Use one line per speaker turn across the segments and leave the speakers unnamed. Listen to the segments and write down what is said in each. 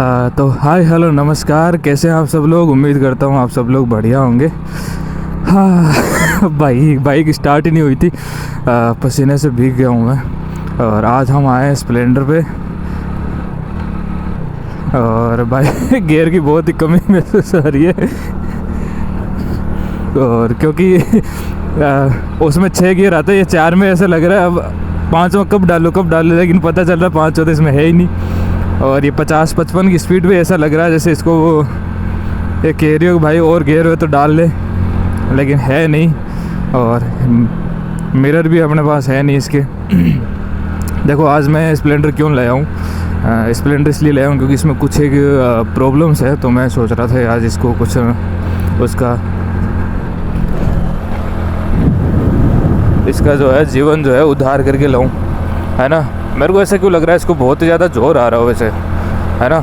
तो hi hello नमस्कार, कैसे हैं आप सब लोग। उम्मीद करता हूँ आप सब लोग बढ़िया होंगे। हाँ बाइक स्टार्ट ही नहीं हुई थी, पसीने से भीग गया हूँ मैं। और आज हम आए हैं स्प्लेंडर पे, और भाई गियर की बहुत ही कमी महसूस हो रही है। और क्योंकि उसमें 6 गियर आते हैं, ये 4 में ऐसा लग रहा है अब 5वां कब डालो, लेकिन पता चल रहा है 5 तो इसमें है ही नहीं। और ये 50-55 की स्पीड पे ऐसा लग रहा है जैसे इसको वो ये कह रही हो भाई और गियर हो तो डाल ले, लेकिन है नहीं। और मिरर भी अपने पास है नहीं इसके। देखो आज मैं स्प्लेंडर क्यों लाया हूँ, स्प्लेंडर इसलिए लाया हूँ क्योंकि इसमें कुछ एक प्रॉब्लम्स है। तो मैं सोच रहा था आज इसको कुछ इसका जो है जीवन जो है उद्धार करके लाऊं, है ना। मेरे को ऐसा क्यों लग रहा है इसको बहुत ही ज़्यादा जोर आ रहा हो वैसे, है ना।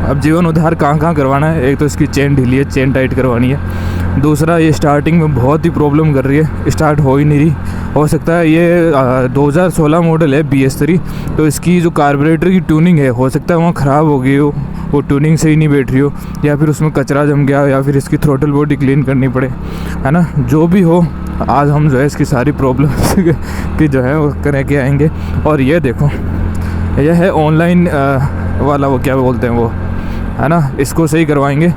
अब जीवन उद्धार कहाँ करवाना है। एक तो इसकी चेन ढीली है, चेन टाइट करवानी है। दूसरा ये स्टार्टिंग में बहुत ही प्रॉब्लम कर रही है, स्टार्ट हो ही नहीं रही। हो सकता है ये 2016 मॉडल है BS3, तो इसकी जो कार्बोरेटर की ट्यूनिंग है हो सकता है वहाँ ख़राब हो गई हो, वो ट्यूनिंग सही नहीं बैठ रही हो, या फिर उसमें कचरा जम गया, या फिर इसकी थ्रोटल बॉडी क्लीन करनी पड़े, है ना। जो भी हो आज हम जो है इसकी सारी प्रॉब्लम की जो है वो करके आएंगे। और ये देखो यह है ऑनलाइन वाला, वो क्या बोलते हैं वो, है ना, इसको सही करवाएंगे।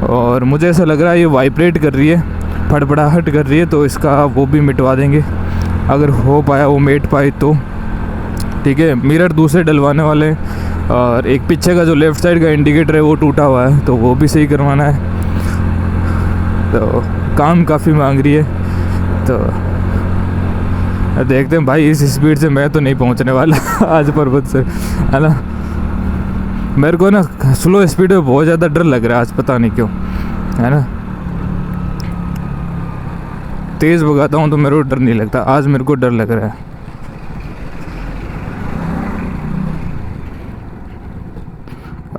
और मुझे ऐसा लग रहा है ये वाइब्रेट कर रही है, फड़फड़ाहट कर रही है, तो इसका वो भी मिटवा देंगे अगर हो पाया, वो मेट पाए तो ठीक है। मिरर दूसरे डलवाने वाले हैं, और एक पीछे का जो लेफ़्ट साइड का इंडिकेटर है वो टूटा हुआ है, तो वो भी सही करवाना है। तो काम काफ़ी मांग रही है, तो देखते हैं भाई। इस स्पीड से मैं तो नहीं पहुंचने वाला आज पर्वत से, है ना। मेरे को ना स्लो स्पीड में बहुत ज़्यादा डर लग रहा है आज, पता नहीं क्यों, है ना। तेज़ भगाता हूँ तो मेरे को डर नहीं लगता, आज मेरे को डर लग रहा है।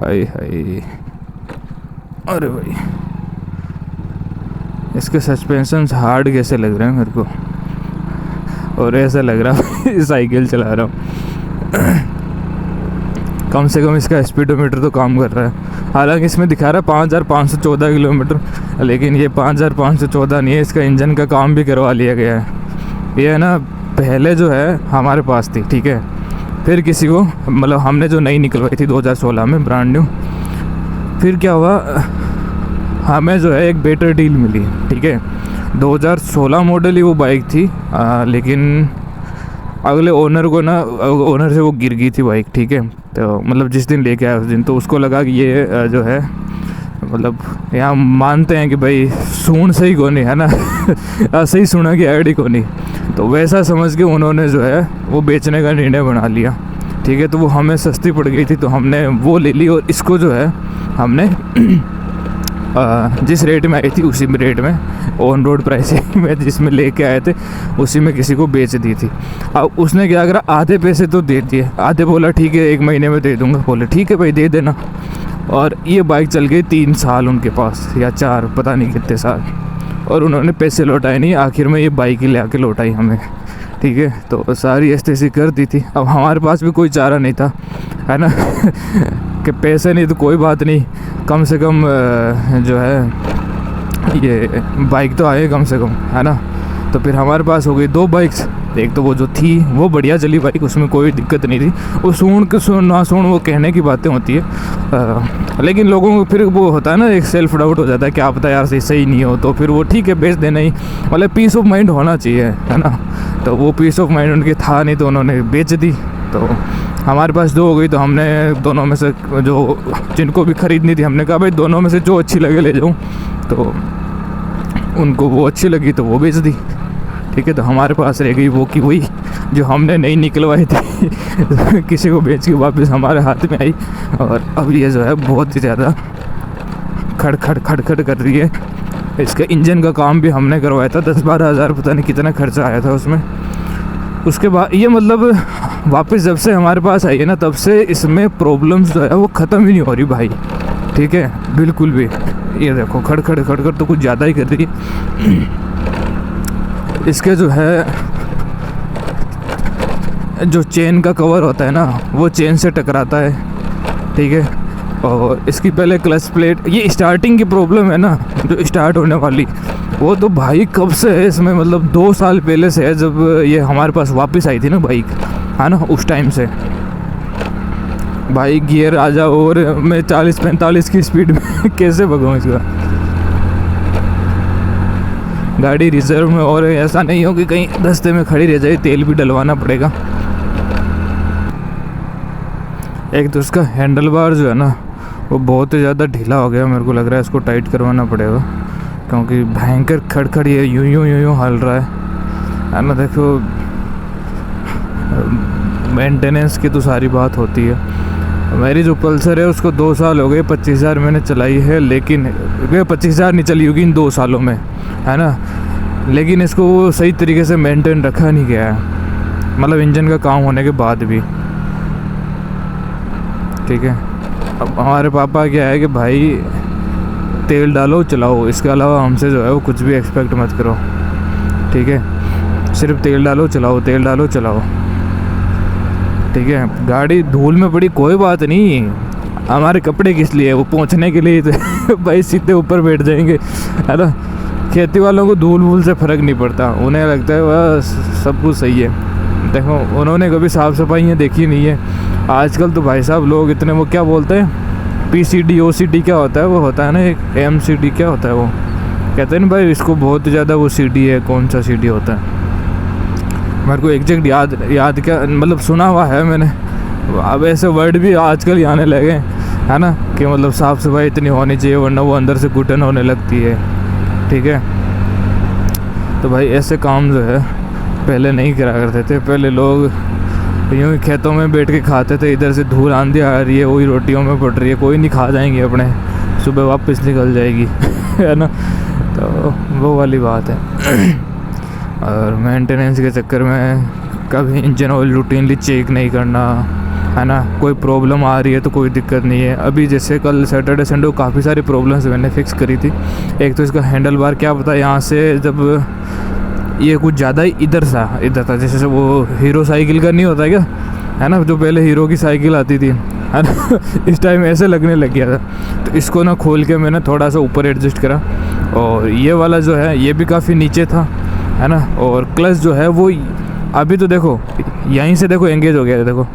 हाय अरे भाई इसके सस्पेंशन हार्ड कैसे लग रहे हैं मेरे को, और ऐसा लग रहा है साइकिल चला रहा हूँ। कम से कम इसका स्पीडोमीटर तो काम कर रहा है। हालांकि इसमें दिखा रहा है 5514 किलोमीटर, लेकिन ये 5514 नहीं है, इसका इंजन का काम भी करवा लिया गया है। ये है ना, पहले जो है हमारे पास थी, ठीक है, फिर किसी को मतलब हमने जो नई निकलवाई थी 2016 में ब्रांड न्यू, फिर क्या हुआ, हमें जो है एक बेटर डील मिली, ठीक है। 2016 मॉडल ही वो बाइक थी, लेकिन अगले ओनर से वो गिर गई थी बाइक, ठीक है। तो मतलब जिस दिन लेके आया उस दिन तो उसको लगा कि ये जो है मतलब यहाँ मानते हैं कि भाई सूंड सही को नहीं, है ना। सही सुना कि आईडी को नहीं, तो वैसा समझ के उन्होंने जो है वो बेचने का निर्णय बना लिया, ठीक है। तो वो हमें सस्ती पड़ गई थी, तो हमने वो ले ली, और इसको जो है हमने जिस रेट में आई थी उसी में रेट में ऑन रोड प्राइसिंग में जिसमें लेके आए थे उसी में किसी को बेच दी थी। अब उसने क्या करा, आधे पैसे तो दे दिए, आधे बोला ठीक है 1 महीने में दे दूंगा, बोले ठीक है भाई दे देना। और ये बाइक चल गई 3 साल उनके पास, या 4 पता नहीं कितने साल, और उन्होंने पैसे लौटाए नहीं। आखिर में ये बाइक ही ले आके लौटाई हमें, ठीक है। तो सारी ऐसी कर दी थी। अब हमारे पास भी कोई चारा नहीं था, है ना। कि पैसे नहीं तो कोई बात नहीं, कम से कम जो है ये बाइक तो आए कम से कम, है ना। तो फिर हमारे पास हो गई 2 बाइक्स। एक तो वो जो थी वो बढ़िया चली बाइक, उसमें कोई दिक्कत नहीं थी। वो सुन ना सुन वो कहने की बातें होती है, लेकिन लोगों को फिर वो होता है ना, एक सेल्फ डाउट हो जाता है कि आप पता यार सही नहीं हो, तो फिर वो ठीक है बेच देना ही, मतलब पीस ऑफ माइंड होना चाहिए, है ना। तो वो पीस ऑफ माइंड उनकी था नहीं, तो उन्होंने बेच दी। तो हमारे पास 2 हो गई, तो हमने दोनों में से जो जिनको भी ख़रीदनी थी हमने कहा भाई दोनों में से जो अच्छी लगे ले जाऊँ। तो उनको वो अच्छी लगी तो वो बेच दी, ठीक है। तो हमारे पास रह गई वो की वही जो हमने नहीं निकलवाई थी। किसी को बेच के वापस हमारे हाथ में आई, और अब ये जो है बहुत ही ज़्यादा खड़ कर रही है। इसका इंजन का काम भी हमने करवाया था, 10-12 हज़ार पता नहीं कितना खर्चा आया था उसमें। उसके बाद ये मतलब वापस जब से हमारे पास आई है ना, तब से इसमें प्रॉब्लम्स जो है वो ख़त्म ही नहीं हो रही भाई, ठीक है, बिल्कुल भी। ये देखो खड़ तो कुछ ज़्यादा ही कर रही है। इसके जो है जो चेन का कवर होता है ना, वो चेन से टकराता है, ठीक है। और इसकी पहले क्लच प्लेट, ये स्टार्टिंग की प्रॉब्लम है ना जो स्टार्ट होने वाली, वो तो भाई कब से है इसमें, मतलब 2 साल पहले से है, जब ये हमारे पास वापस आई थी ना बाइक, है ना, उस टाइम से भाई गियर आ जाओ और मैं 40-45 की स्पीड में कैसे भगाऊँ इसका। गाड़ी रिजर्व में, और ऐसा नहीं हो कि कहीं रास्ते में खड़ी रह जाए, तेल भी डलवाना पड़ेगा। एक तो उसका हैंडल बार जो है ना वो बहुत ही ज़्यादा ढीला हो गया, मेरे को लग रहा है इसको टाइट करवाना पड़ेगा, क्योंकि भयंकर खड़खड़ ये यूं हल रहा है ना। देखो मेंटेनेंस की तो सारी बात होती है। मेरी जो पल्सर है उसको 2 साल हो गए, 25,000 मैंने चलाई है, लेकिन 25,000 नहीं चली होगी इन 2 सालों में, है ना, लेकिन इसको वो सही तरीके से मेंटेन रखा नहीं गया है, मतलब इंजन का काम होने के बाद भी, ठीक है। अब हमारे पापा क्या है कि भाई तेल डालो चलाओ, इसके अलावा हमसे जो है वो कुछ भी एक्सपेक्ट मत करो, ठीक है। सिर्फ तेल डालो चलाओ, तेल डालो चलाओ, ठीक है। गाड़ी धूल में पड़ी कोई बात नहीं, हमारे कपड़े किस लिए, वो पहुंचने के लिए तो भाई सीधे ऊपर बैठ जाएंगे, है ना। खेती वालों को धूल वूल से फ़र्क नहीं पड़ता, उन्हें लगता है बस सब कुछ सही है। देखो उन्होंने कभी साफ़ सफाइयाँ देखी नहीं है। आजकल तो भाई साहब लोग इतने, वो क्या बोलते हैं, PCD OCD क्या होता है, वो होता है ना एक MCD क्या होता है, वो कहते हैं ना भाई इसको बहुत ज़्यादा वो CD है, कौन सा CD होता है मेरे को एग्जैक्ट याद क्या, मतलब सुना हुआ है मैंने। अब ऐसे वर्ड भी आजकल ही आने लगे, है ना, कि मतलब साफ़ सफाई इतनी होनी चाहिए वरना वो अंदर से घुटन होने लगती है, ठीक है। तो भाई ऐसे काम जो है पहले नहीं करा करते थे। पहले लोग यूँ ही खेतों में बैठ के खाते थे, इधर से धूल आंधी आ रही है, वही रोटियों में पड़ रही है, कोई नहीं, खा जाएंगे अपने, सुबह वापस निकल जाएगी है ना। तो वो वाली बात है। और मेंटेनेंस के चक्कर में कभी इंजन ऑयल रूटीनली चेक नहीं करना, है ना, कोई प्रॉब्लम आ रही है तो कोई दिक्कत नहीं है। अभी जैसे कल सैटरडे संडे को काफ़ी सारी प्रॉब्लम्स मैंने फिक्स करी थी। एक तो इसका हैंडल बार, क्या पता यहाँ से जब ये कुछ ज़्यादा ही इधर था, जैसे वो हीरो साइकिल का नहीं होता क्या, है ना, जो पहले हीरो की साइकिल आती थी, है ना इस टाइम ऐसे लगने लग गया था। तो इसको ना खोल के मैंने थोड़ा सा ऊपर एडजस्ट करा, और ये वाला जो है ये भी काफ़ी नीचे था, है ना। और क्लच जो है वो अभी तो देखो यहीं से देखो एंगेज हो गया है, देखो,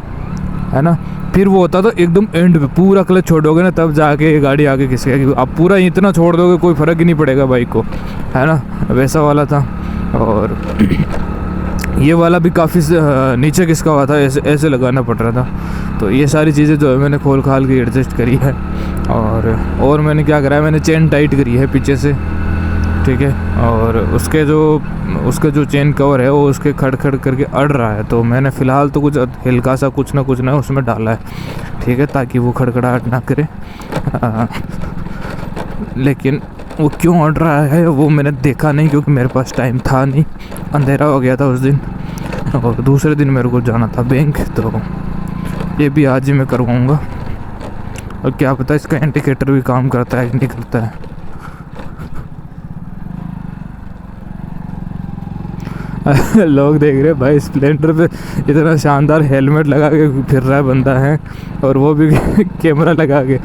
है ना। फिर वो होता तो एकदम एंड पे पूरा क्लच छोड़ोगे ना तब जाके ये गाड़ी आगे खिसकेगी। अब पूरा इतना छोड़ दोगे कोई फ़र्क ही नहीं पड़ेगा बाइक को, है ना, वैसा वाला था। और ये वाला भी काफ़ी नीचे खिसका हुआ था, ऐसे लगाना पड़ रहा था। तो ये सारी चीज़ें जो है मैंने खोल खाल के एडजस्ट करी है। और मैंने क्या करा है, मैंने चेन टाइट करी है पीछे से, ठीक है। और उसका जो चेन कवर है वो उसके खड़ करके अड़ रहा है, तो मैंने फ़िलहाल तो कुछ हल्का सा कुछ ना उसमें डाला है, ठीक है, ताकि वो खड़खड़ाहट ना करे। लेकिन वो क्यों अड़ रहा है वो मैंने देखा नहीं, क्योंकि मेरे पास टाइम था नहीं, अंधेरा हो गया था उस दिन, और दूसरे दिन मेरे को जाना था बैंक, तो ये भी आज ही मैं करवाऊँगा। और क्या पता इसका इंडिकेटर भी काम करता है कि नहीं करता है। लोग देख रहे भाई स्प्लेंडर पे इतना शानदार हेलमेट लगा के फिर रहा है बंदा है, और वो भी कैमरा लगा के।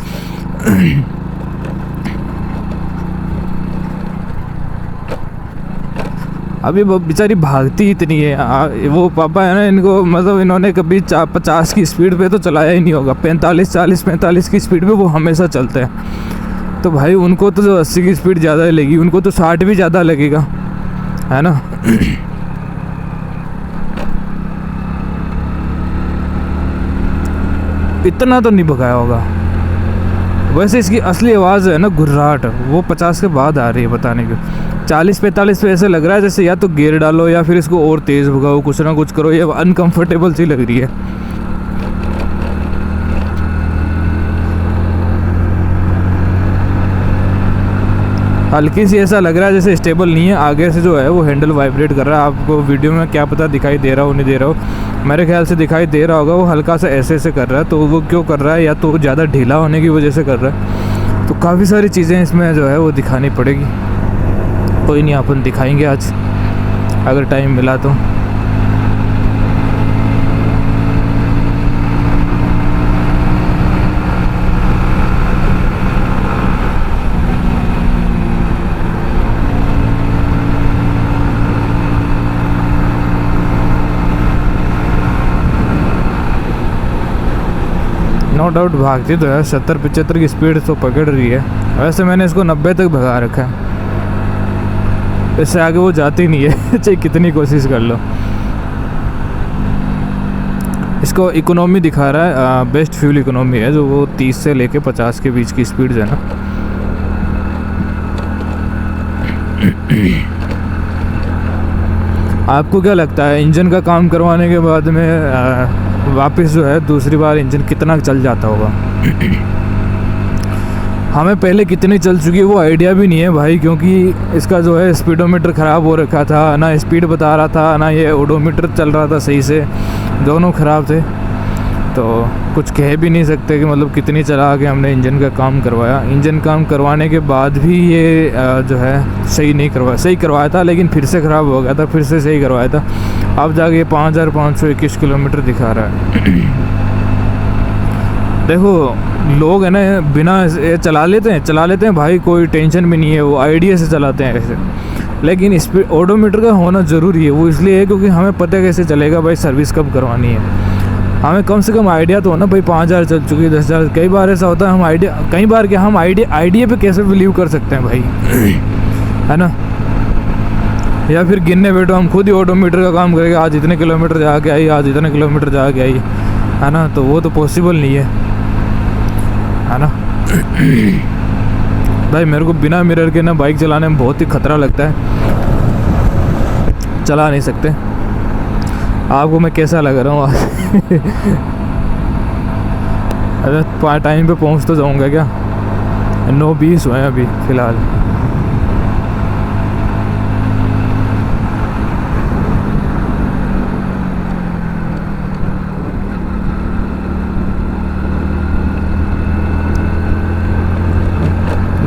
अभी वो बेचारी भागती इतनी है, वो पापा है ना, इनको मतलब इन्होंने कभी 50 की स्पीड पे तो चलाया ही नहीं होगा, 45 की स्पीड पे वो हमेशा चलते हैं। तो भाई उनको तो जो 80 की स्पीड ज़्यादा लगेगी, उनको तो 60 भी ज़्यादा लगेगा, है ना। इतना तो नहीं भगाया होगा। वैसे इसकी असली आवाज़ है ना गुर्राहट, वो 50 के बाद आ रही है, पता नहीं क्यों। 40-45 पे ऐसे लग रहा है जैसे या तो गियर डालो या फिर इसको और तेज़ भगाओ, कुछ ना कुछ करो, ये अनकंफर्टेबल सी लग रही है। हल्की सी ऐसा लग रहा है जैसे स्टेबल नहीं है, आगे से जो है वो हैंडल वाइब्रेट कर रहा है। आपको वीडियो में क्या पता दिखाई दे रहा हो नहीं दे रहा हो, मेरे ख्याल से दिखाई दे रहा होगा, वो हल्का सा ऐसे कर रहा है। तो वो क्यों कर रहा है, या तो ज़्यादा ढीला होने की वजह से कर रहा है। तो काफ़ी सारी चीज़ें इसमें जो है वो दिखानी पड़ेगी। कोई नहीं, अपन दिखाएंगे आज अगर टाइम मिला तो। नो डाउट भागती तो है, 70-75 की स्पीड तो पकड़ रही है। वैसे मैंने इसको 90 तक भगा रखा है, इससे आगे वो जाती नहीं है चाहे कितनी कोशिश कर लो। इसको इकोनॉमी दिखा रहा है, बेस्ट फ्यूल इकोनॉमी है, जो वो 30 से लेके 50 के बीच की स्पीड है ना। आपको क्या लगता है इंजन का काम करवाने के बाद में वापस जो है दूसरी बार इंजन कितना चल जाता होगा? हमें पहले कितनी चल चुकी है वो आइडिया भी नहीं है भाई, क्योंकि इसका जो है स्पीडोमीटर ख़राब हो रखा था, ना स्पीड बता रहा था, ना ये ओडोमीटर चल रहा था सही से, दोनों ख़राब थे। तो कुछ कह भी नहीं सकते कि मतलब कितनी चला के हमने इंजन का काम करवाया। इंजन काम करवाने के बाद भी ये जो है सही करवाया था, लेकिन फिर से ख़राब हो गया था, फिर से सही करवाया था। अब जाके 5521 किलोमीटर दिखा रहा है। देखो लोग है ना बिना चला लेते हैं भाई, कोई टेंशन भी नहीं है, वो आइडिया से चलाते हैं ऐसे। लेकिन स्पीड ओडोमीटर का होना ज़रूरी है, वो इसलिए है क्योंकि हमें पता कैसे चलेगा भाई सर्विस कब करवानी है। हमें कम से कम आइडिया तो हो ना भाई, 5000 चल चुकी है, 10,000। कई बार ऐसा होता है हम आइडिया पे कैसे बिलीव कर सकते हैं भाई है ना। या फिर गिनने बैठो, हम खुद ही ओडोमीटर का काम करेंगे, आज इतने किलोमीटर जाके आई, आज इतने किलोमीटर जाके आई, है ना, तो वो तो पॉसिबल नहीं है ना। भाई मेरे को बिना मिरर के ना बाइक चलाने में बहुत ही खतरा लगता है, चला नहीं सकते। आपको मैं कैसा लग रहा हूँ आज? अरे टाइम पे पहुँच तो जाऊँगा क्या? 9:20 हुए हैं अभी फ़िलहाल।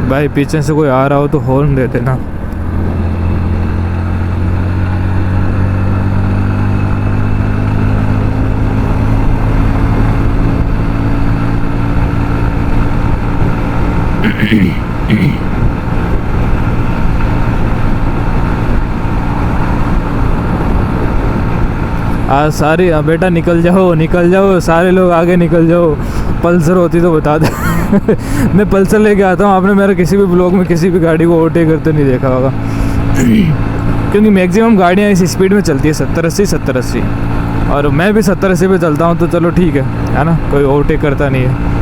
भाई पीछे से कोई आ रहा हो तो हॉर्न दे देना। आज सारे बेटा निकल जाओ, सारे लोग आगे निकल जाओ। पल्सर होती तो बता दे मैं पल्सर लेके आता हूँ। आपने मेरा किसी भी ब्लॉग में किसी भी गाड़ी को ओवरटेक करते नहीं देखा होगा क्योंकि मैक्सिमम गाड़ियाँ इस स्पीड में चलती है 70-80, और मैं भी 70-80 पे चलता हूँ, तो चलो ठीक है ना, कोई ओवरटेक करता नहीं है।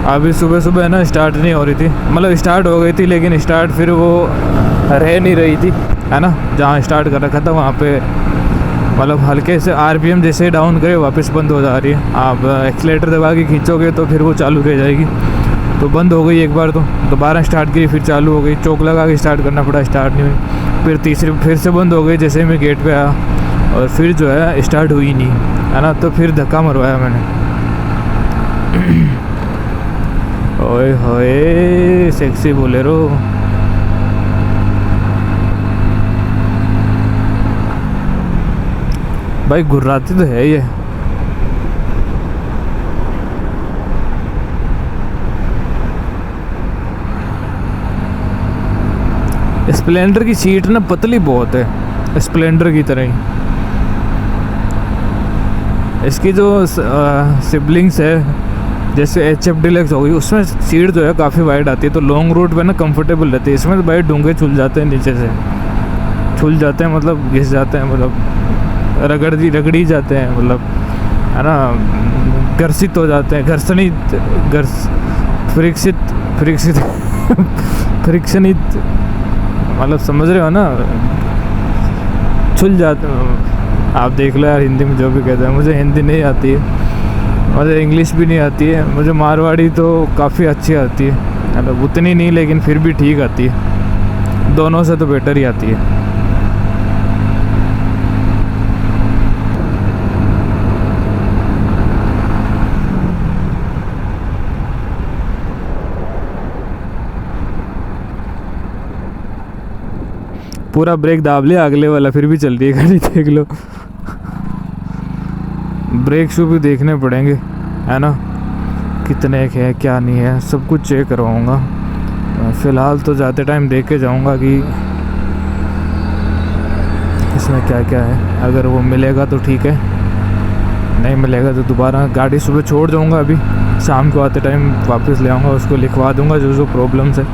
अभी सुबह ना स्टार्ट नहीं हो रही थी, मतलब स्टार्ट हो गई थी लेकिन स्टार्ट फिर वो रह नहीं रही थी, है ना। जहाँ स्टार्ट कर रखा था वहाँ पे मतलब हल्के से आरपीएम जैसे डाउन करे वापस बंद हो जा रही है। आप एक्सीलेटर दबा के खींचोगे तो फिर वो चालू रह जाएगी। तो बंद हो गई एक बार, तो दोबारा स्टार्ट करी, फिर चालू हो गई। चौक लगा के स्टार्ट करना पड़ा, स्टार्ट नहीं हुई। फिर से बंद हो गई जैसे मैं गेट पे आया, और फिर जो है स्टार्ट हुई नहीं, है ना। तो फिर धक्का मरवाया मैंने। ओए होए सेक्सी बोलेरो। भाई गुर्राती तो है ये। स्प्लेंडर की सीट ना पतली बहुत है, स्प्लेंडर की तरह ही। इसकी जो सिबलिंग्स है जैसे HF डिलक्स हो गई, उसमें सीट जो है काफ़ी वाइड आती है, तो लॉन्ग रूट पे ना कंफर्टेबल रहती है। इसमें तो भाई डूंगे छुल जाते हैं, नीचे से छुल जाते हैं, मतलब घिस जाते हैं, मतलब रगड़ी जाते हैं, मतलब है ना, घर्षित हो जाते हैं, फ्रिक्शनित मतलब समझ रहे हो ना, छुल जाते हैं। आप देख लो यार, हिंदी में जो भी कहते हैं। मुझे हिंदी नहीं आती है, मुझे इंग्लिश भी नहीं आती है। मुझे मारवाड़ी तो काफ़ी अच्छी आती है, मतलब उतनी नहीं लेकिन फिर भी ठीक आती है। दोनों से तो बेटर ही आती है। पूरा ब्रेक दाब लिया अगले वाला, फिर भी चल रही है गाड़ी, देख लो। ब्रेक शू भी देखने पड़ेंगे, है ना, कितने के है क्या नहीं है, सब कुछ चेक करवाऊँगा। फ़िलहाल तो जाते टाइम देख के जाऊँगा कि इसमें क्या क्या है। अगर वो मिलेगा तो ठीक है, नहीं मिलेगा तो दोबारा गाड़ी सुबह छोड़ जाऊँगा। अभी शाम को आते टाइम वापस ले आऊँगा, उसको लिखवा दूँगा जो जो प्रॉब्लम्स है।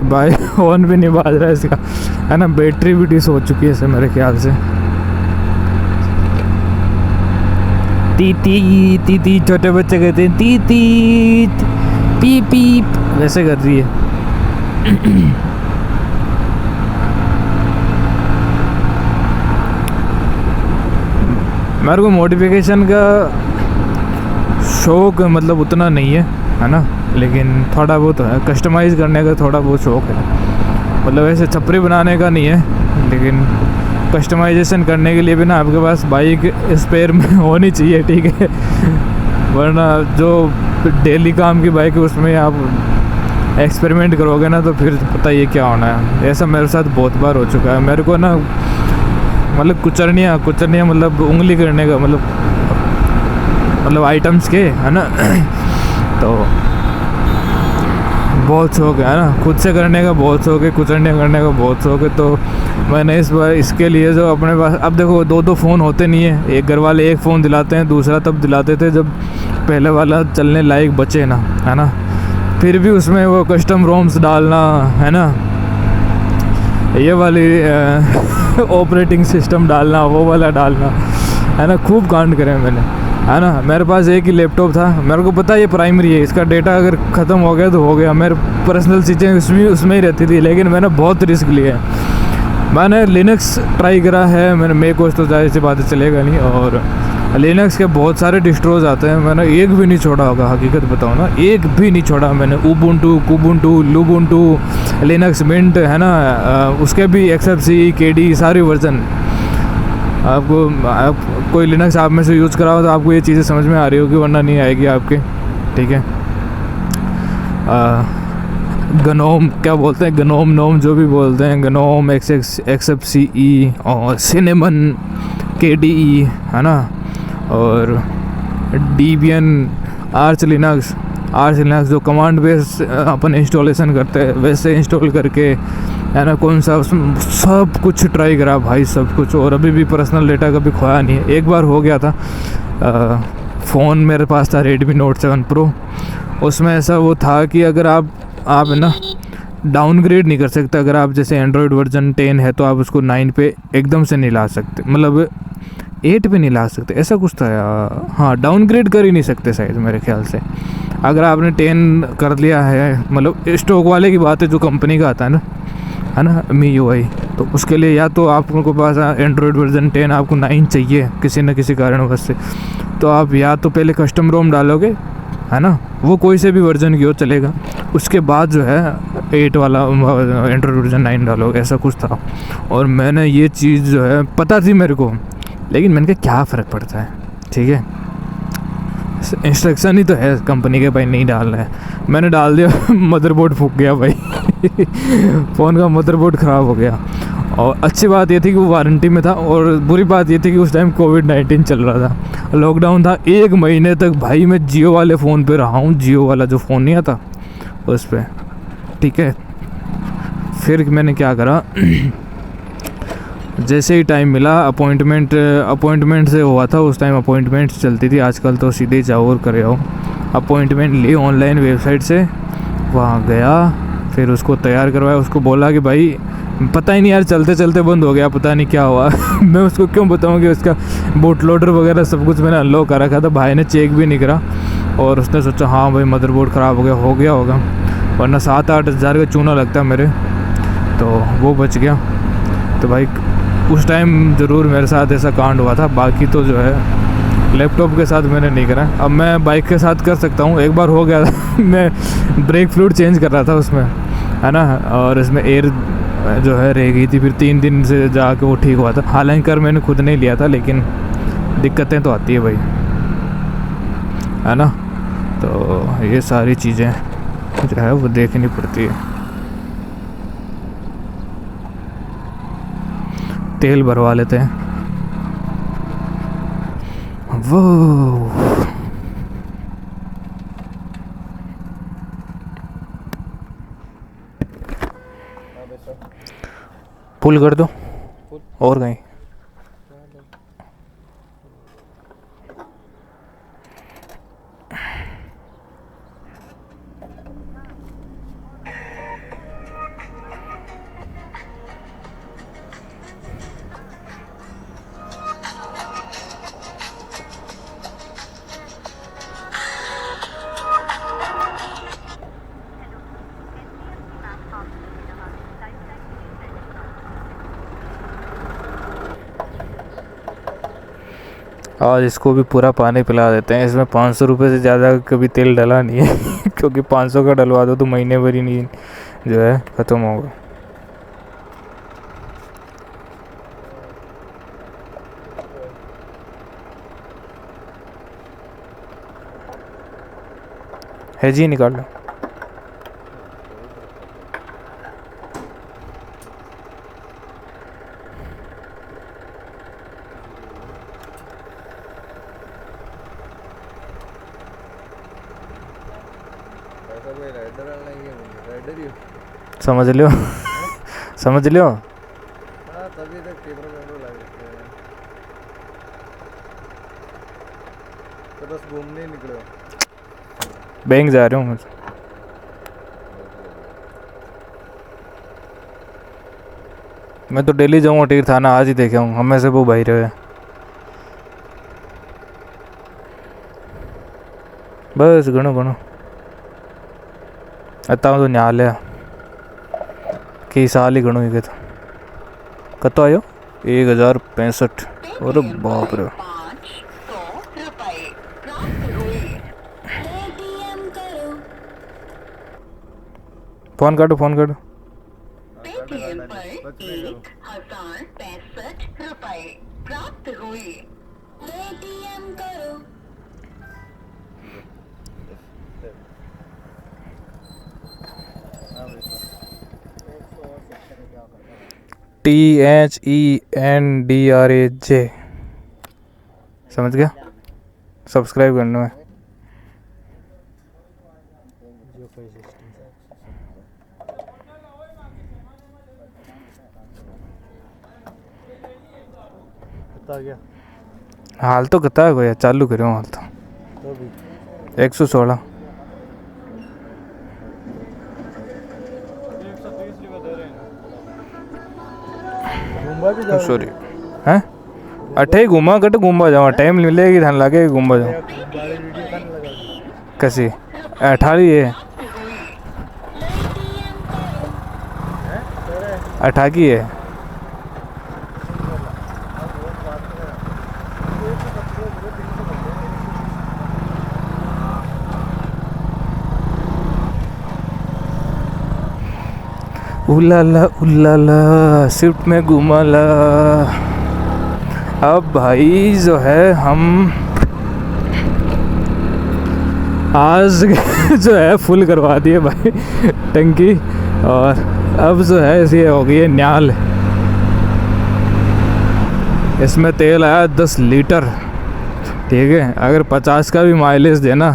भाई हॉर्न भी नहीं बाज रहा है इसका, है ना। बैटरी भी डिस हो चुकी है इसे मेरे ख्याल से। टी टी छोटे बच्चे कहते हैं टी टी पी पी, वैसे कर रही है। मेरे को मॉडिफिकेशन का शौक मतलब उतना नहीं है ना, लेकिन थोड़ा बहुत है, कस्टमाइज़ करने का थोड़ा बहुत शौक है। मतलब ऐसे छपरी बनाने का नहीं है, लेकिन कस्टमाइजेशन करने के लिए भी ना आपके पास बाइक स्पेयर में होनी चाहिए, ठीक है। वरना जो डेली काम की बाइक है उसमें आप एक्सपेरिमेंट करोगे ना तो फिर पता ये क्या होना है। ऐसा मेरे साथ बहुत बार हो चुका है। मेरे को ना मतलब कुचरनिया मतलब उंगली करने का मतलब आइटम्स के, है ना। तो बहुत शौक है ना, खुद से करने का बहुत शौक है, कुचरने करने का बहुत शौक है। तो मैंने इस बार इसके लिए जो अपने पास, अब देखो दो फ़ोन होते नहीं है, एक घर वाले एक फ़ोन दिलाते हैं, दूसरा तब दिलाते थे जब पहले वाला चलने लायक बचे ना, है ना। फिर भी उसमें वो कस्टम रोम्स डालना, है ना, ये वाली ऑपरेटिंग सिस्टम डालना, वो वाला डालना, है ना। खूब कांड करे मैंने, है ना। मेरे पास एक ही लैपटॉप था, मेरे को पता है ये प्राइमरी है, इसका डेटा अगर ख़त्म हो गया तो हो गया। मेरे पर्सनल चीज़ें उसमें ही रहती थी, लेकिन मैंने बहुत रिस्क लिए हैं। मैंने लिनक्स ट्राई करा है, मैंने मेक ओएस तो ज़ाहिर सी बात चलेगा नहीं, और लिनक्स के बहुत सारे डिस्ट्रोज आते हैं, मैंने एक भी नहीं छोड़ा होगा, हकीकत बताऊँ ना, एक भी नहीं छोड़ा मैंने। उबुंटू, कुबुंटू, लुबुंटू, लिनक्स मिंट, है ना, उसके भी XFCE, KDE सारी वर्जन। आप कोई लिनक्स आप में से यूज़ करा हो तो आपको ये चीज़ें समझ में आ रही होगी, वरना नहीं आएगी आपके, ठीक है। गनोम क्या बोलते हैं, गनोम नोम जो भी बोलते हैं, गनोम, XFCE और सिनेमन, KDE, है ना, और Debian, आर्च लिनक्स जो कमांड बेस अपन इंस्टॉलेशन करते हैं वैसे इंस्टॉल करके, है ना, कौन सा उसमें सब कुछ ट्राई करा भाई, सब कुछ। और अभी भी पर्सनल डेटा कभी खोया नहीं है। एक बार हो गया था, फ़ोन मेरे पास था Redmi Note 7 Pro, उसमें ऐसा वो था कि अगर आप ना डाउनग्रेड नहीं कर सकते। अगर आप जैसे एंड्रॉयड वर्जन 10 है तो आप उसको 9 पे एकदम से नहीं ला सकते, मतलब 8 पे नहीं ला सकते, ऐसा कुछ था। हाँ, डाउनग्रेड कर ही नहीं सकते शायद मेरे ख्याल से। अगर आपने 10 कर लिया है, मतलब स्टॉक वाले की बात है जो कंपनी का आता है ना MIUI, तो उसके लिए या तो आपको पास एंड्रॉयड वर्जन 10 आपको 9 चाहिए किसी न किसी कारणवश से, तो आप या तो पहले कस्टम रोम डालोगे, है ना, वो कोई से भी वर्जन की हो चलेगा, उसके बाद जो है 8 वाला एंड्रॉयड वर्जन 9 डालोगे, ऐसा कुछ था। और मैंने ये चीज़ जो है पता थी मेरे को, लेकिन मैंने कहा क्या फ़र्क पड़ता है, ठीक है, इंस्ट्रक्शन ही तो है कंपनी के, भाई नहीं डालना है। मैंने डाल दिया, मदरबोर्ड फूक गया भाई। फ़ोन का मदरबोर्ड ख़राब हो गया। और अच्छी बात ये थी कि वो वारंटी में था, और बुरी बात ये थी कि उस टाइम कोविड-19 चल रहा था, लॉकडाउन था। 1 महीने तक भाई मैं जियो वाले फ़ोन पे रहा हूँ, जियो वाला जो फ़ोन नहीं आता उस पर, ठीक है। फिर मैंने क्या करा, जैसे ही टाइम मिला, अपॉइंटमेंट से हुआ था उस टाइम, अपॉइंटमेंट चलती थी, आजकल तो सीधे जाओ और करे आओ। अपॉइंटमेंट ली ऑनलाइन वेबसाइट से, वहाँ गया, फिर उसको तैयार करवाया। उसको बोला कि भाई पता ही नहीं यार, चलते चलते बंद हो गया, पता नहीं क्या हुआ। मैं उसको क्यों बताऊँ कि उसका बूट लोडर वगैरह सब कुछ मैंने अनलॉक कर रखा था, भाई ने चेक भी नहीं करा, और उसने सोचा हाँ भाई मदरबोर्ड ख़राब हो गया होगा, वरना 7-8 हज़ार का चूना लगता मेरे, तो वो बच गया। तो भाई उस टाइम ज़रूर मेरे साथ ऐसा कांड हुआ था, बाकी तो जो है लैपटॉप के साथ मैंने नहीं करा। अब मैं बाइक के साथ कर सकता हूँ। एक बार हो गया था, मैं ब्रेक फ्लूइड चेंज कर रहा था उसमें, है ना, और इसमें एयर जो है रह गई थी, फिर 3 दिन से जाके वो ठीक हुआ था। हालांकि कर मैंने खुद नहीं लिया था, लेकिन दिक्कतें तो आती है भाई, है ना। तो ये सारी चीज़ें जो है वो देखनी पड़ती है। तेल भरवा लेते हैं। वो पुल कर दो और कहीं। और इसको भी पूरा पानी पिला देते हैं। इसमें 500 रुपये से ज़्यादा कभी तेल डला नहीं है क्योंकि 500 का डलवा दो तो महीने भर ही नहीं जो है ख़त्म होगा। है जी, निकाल लो। समझ लियो समझ लियो।
तभी तक पेपर लगे तो बस घूमने ही निकले।
बैंक जा रहा हूँ मैं। मैं तो डेली जाऊँगा टीर थाना, आज ही देखे हूँ हमें से वो भाई रहे। बस गणो गणो अता तो न्याल कई साल ही गणो ही कतो आयो 1065। अरे बाप रे। फोन काटो फोन काटो।
पेटीएम पर 1065 रुपए प्राप्त हुए। पेटीएम करो।
THENDRAJ समझ गया। सब्सक्राइब करना है। हाल तो कता है कोई चालू करो हाल तो 116 सॉरी हैं अठे घूमा कट घूमवा जावा टाइम मिलेगी धान लागे घूमवा जाओ कैसी 18 है 18 है। उलाला स्विफ्ट में घुमाला। अब भाई जो है हम आज जो है फुल करवा दिए भाई टंकी, और अब जो है ये हो गई है न्याल। इसमें तेल आया 10 लीटर, ठीक है। अगर 50 का भी माइलेज देना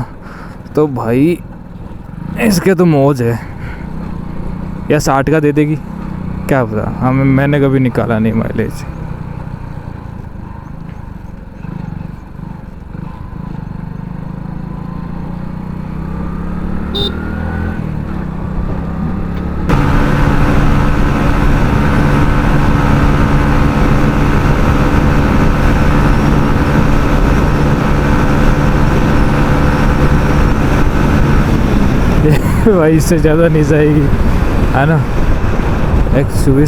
तो भाई इसके तो मौज है, या 60 का दे देगी क्या पता, हमें मैंने कभी निकाला नहीं माइलेज। भाई इससे ज़्यादा नहीं जाएगी है ना। XUV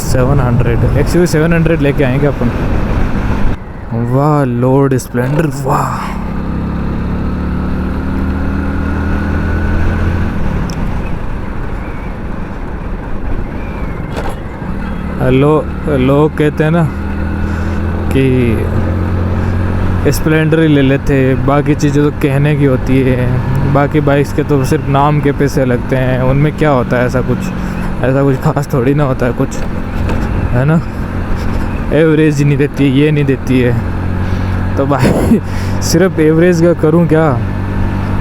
700 लेके आएंगे अपन। वाह लॉर्ड स्प्लेंडर वाह। लोग कहते हैं ना कि स्प्लेंडर ही ले लेते, बाकी चीज़ें तो कहने की होती है, बाकी बाइक्स के तो सिर्फ नाम के पैसे लगते हैं, उनमें क्या होता है, ऐसा कुछ खास थोड़ी ना होता है कुछ, है ना। एवरेज नहीं देती है, ये नहीं देती है, तो भाई सिर्फ एवरेज का करूं क्या,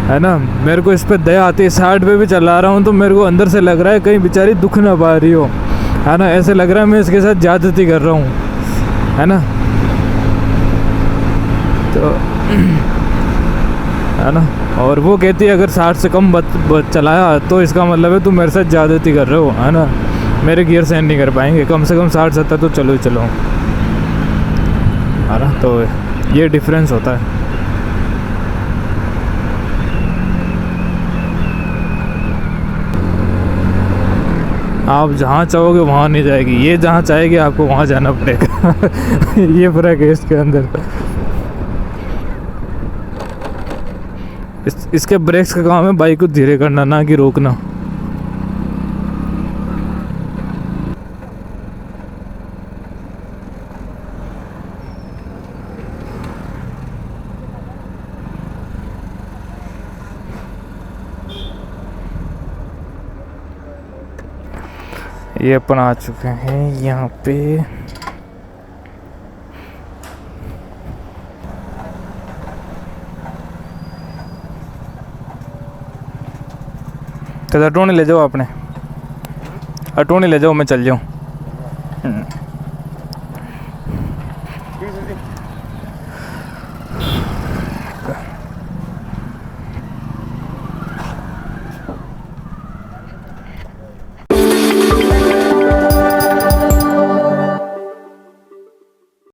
है ना। मेरे को इस पर दया आती है, 60 पे भी चला रहा हूँ तो मेरे को अंदर से लग रहा है कहीं बेचारी दुख ना पा रही हो, है ना। ऐसे लग रहा है मैं इसके साथ ज़्यादती कर रहा हूँ, है ना। तो है ना। और वो कहती है अगर 60 से कम चलाया तो इसका मतलब है तुम मेरे साथ ज़्यादती कर रहे हो, है ना। मेरे गियर सहन नहीं कर पाएंगे, कम से कम 60-70 तो चलो ही चलो, है ना। तो ये डिफरेंस होता है। आप जहाँ चाहोगे वहाँ नहीं जाएगी, ये जहाँ चाहेगी आपको वहाँ जाना पड़ेगा ये फर्क है इसके अंदर। इसके ब्रेक्स का काम है बाइक को धीरे करना, ना कि रोकना। ये अपन आ चुके हैं यहाँ पे, तो अटोनी ले जाओ, आपने अटोनी ले जाओ, मैं चल जाऊँ।